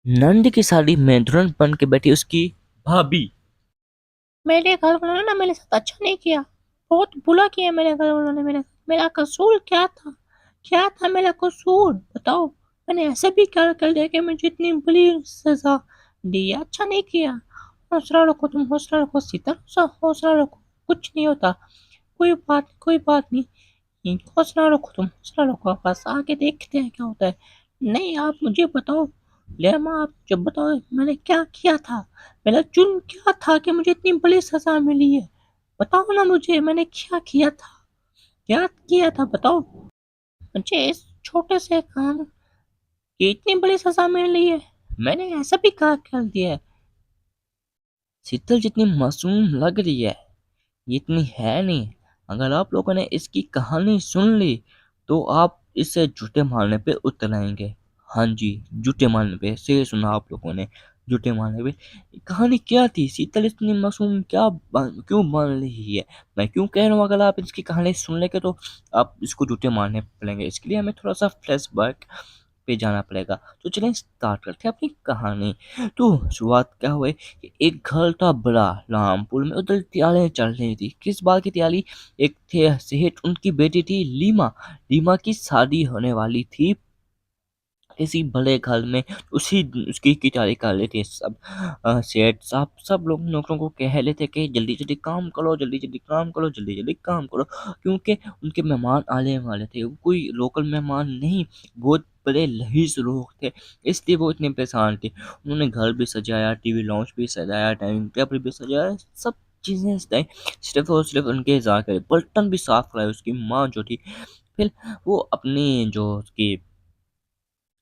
नंद की साड़ी में दुल्हन बन के बैठी उसकी भाभी। मेरे घर वालों ने ना मेरे साथ अच्छा नहीं किया, बहुत बुरा किया मेरे घर वालों ने मेरे साथ। मेरा कसूर क्या था? क्या था मेरा कसूर बताओ? मैंने ऐसे भी क्या कर दिया कि मुझे इतनी बुरी सजा दी? अच्छा नहीं किया। हौसला रखो, तुम हौसला रखो सीता, हौसला रखो, कुछ नहीं होता। कोई बात नहीं, हौसला रखो, तुम हौसला रखो, बस आगे देखते हैं क्या होता है। नहीं, आप मुझे बताओ, लेमा, आप जब बताओ मैंने क्या किया था, मेरा जुर्म क्या था कि मुझे इतनी बड़ी सजा मिली है? बताओ ना मुझे, मैंने क्या किया था? क्या किया था बताओ मुझे, इस छोटे से काम की इतनी बड़ी सजा मिली है? मैंने ऐसा भी क्या कर दिया है? शीतल जितनी मासूम लग रही है ये इतनी है नहीं। अगर आप लोगों ने इसकी कहानी सुन ली तो आप इसे झूठे मारने पे उतर आएंगे। हाँ जी, झूठे मारने पे, सही सुना आप लोगों ने, झूठे मारने पे। कहानी क्या थी? शीतल इतनी मासूम क्यों बन रही है? मैं क्यों कह रहा हूँ अगर आप इसकी कहानी सुन लेंगे तो आप इसको झूठे मारने पड़ेंगे। इसके लिए हमें थोड़ा सा फ्लैशबैक पे जाना पड़ेगा। तो चलें स्टार्ट करते हैं अपनी कहानी। तो शुरुआत क्या हुई कि एक घर था बड़ा रामपुर में, उधर तैयारियां चल रही थी। किस बात की तैयारी? एक थे सेठ, उनकी बेटी थी लीमा। लीमा की शादी होने वाली थी किसी बड़े घर में। उसी उसकी की तैयारी कर रहे थे सब। सेठ साहब सब लोग नौकरों को कह रहे थे कि जल्दी जल्दी काम करो, जल्दी जल्दी काम करो, जल्दी जल्दी काम करो, क्योंकि उनके मेहमान आने वाले थे। वो कोई लोकल मेहमान नहीं, बहुत बड़े रईस लोग थे, इसलिए वो इतने परेशान थे। उन्होंने घर भी सजाया, टीवी लॉन्च भी सजाया, डाइनिंग टेबल भी सजाया, सब चीजें सजाई। सिर्फ और सिर्फ उनके इंतजार करे, बर्तन भी साफ कराए उसकी माँ जो थी। फिर वो अपनी जो उसकी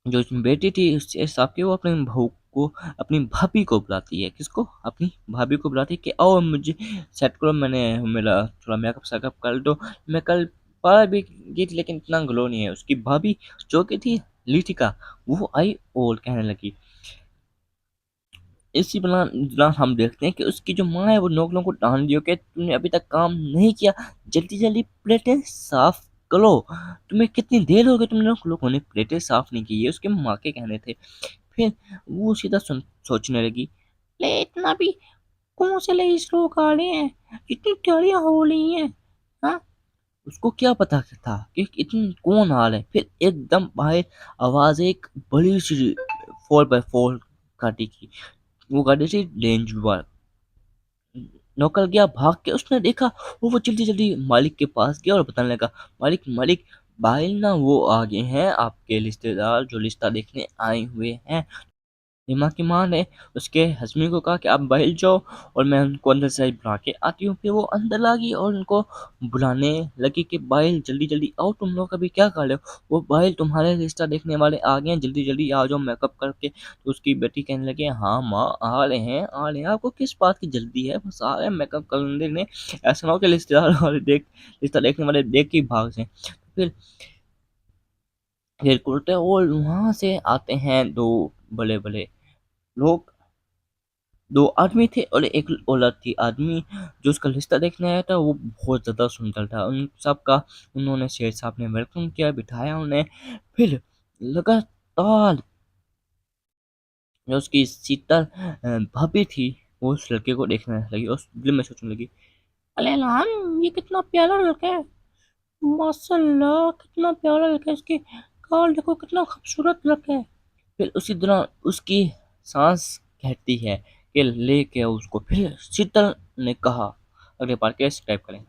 जो उसमें बेटी थी उससे साहब की, वो अपने बहू को, अपनी भाभी को बुलाती है। किसको? अपनी भाभी को बुलाती है कि आओ मुझे सेट करो, मैंने मेरा थोड़ा मेकअप सेकअप कर दो। मैं कल पार्लर भी गई थी लेकिन इतना ग्लो नहीं है। उसकी भाभी जो कि थी लिटिका, वो आई और कहने लगी। इसी दौरान हम देखते हैं कि उसकी जो माँ है वो नौकरों को डांट दियो कि तुमने अभी तक काम नहीं किया, जल्दी जल्दी प्लेटें साफ करो। तुम्हें कितनी देर हो गई, तुम लोगों ने प्लेटें साफ नहीं की, ये उसके माँ के कहने थे। फिर वो सीधा सोचने लगी, ले इतना भी कौन से ले इस लोग आ रहे हैं, इतनी तैयारियां हो रही हैं, हाँ? उसको क्या पता था कि इतनी कौन आ रहा है। फिर एकदम बाहर आवाज एक बड़ी सी 4x4 गाड़ी की, वो गाड़ी थी रेंज रोवर। नौकर गया भाग के, उसने देखा, वो जल्दी जल्दी मालिक के पास गया और बताने लगा, मालिक मालिक, भाई ना वो आगे हैं आपके रिश्तेदार जो रिश्ता देखने आए हुए हैं। रीमा की माँ ने उसके हस्बैंड को कहा कि आप बाहर जाओ और मैं उनको अंदर से बुला के आती हूँ। फिर वो अंदर आ गई और उनको बुलाने लगी कि बाहर जल्दी जल्दी आओ, तुम लोग अभी क्या कर रहे हो? वो बाहर तुम्हारे रिश्ता देखने वाले आ गए हैं, जल्दी जल्दी आ जाओ मेकअप करके। तो उसकी बेटी कहने लगी, हाँ माँ आ रहे हैं आ रहे हैं, आपको किस बात की जल्दी है, बस आ रहे हैं मेकअप करने ने। ऐसा ना हो कि रिश्तेदार वाले देख, रिश्ता देखने वाले देख के ही भाग जाए। फिर फिर उल्टे और वहां से आते हैं दो बड़े बड़े लोग। दो आदमी थे और एक औरत थी। आदमी जो उसका रिश्ता देखने आया था वो बहुत ज्यादा सुंदर था। उन सबका उन्होंने शेर साहब ने वेलकम किया, बिठाया उन्हें। फिर लगातार जो उसकी शीतल भाभी थी वो उस लड़के को देखने लगी और दिल में सोचने लगी, अरे राम, ये कितना प्यारा लड़का है, माशाल्लाह कितना प्यारा लड़का है, इसके गाल देखो कितना खूबसूरत लड़का है। फिर उसी दौरान उसकी सांस कहती है कि लेके आओ उसको। फिर शीतल ने कहा, अगले बार कैसे टाइप करें।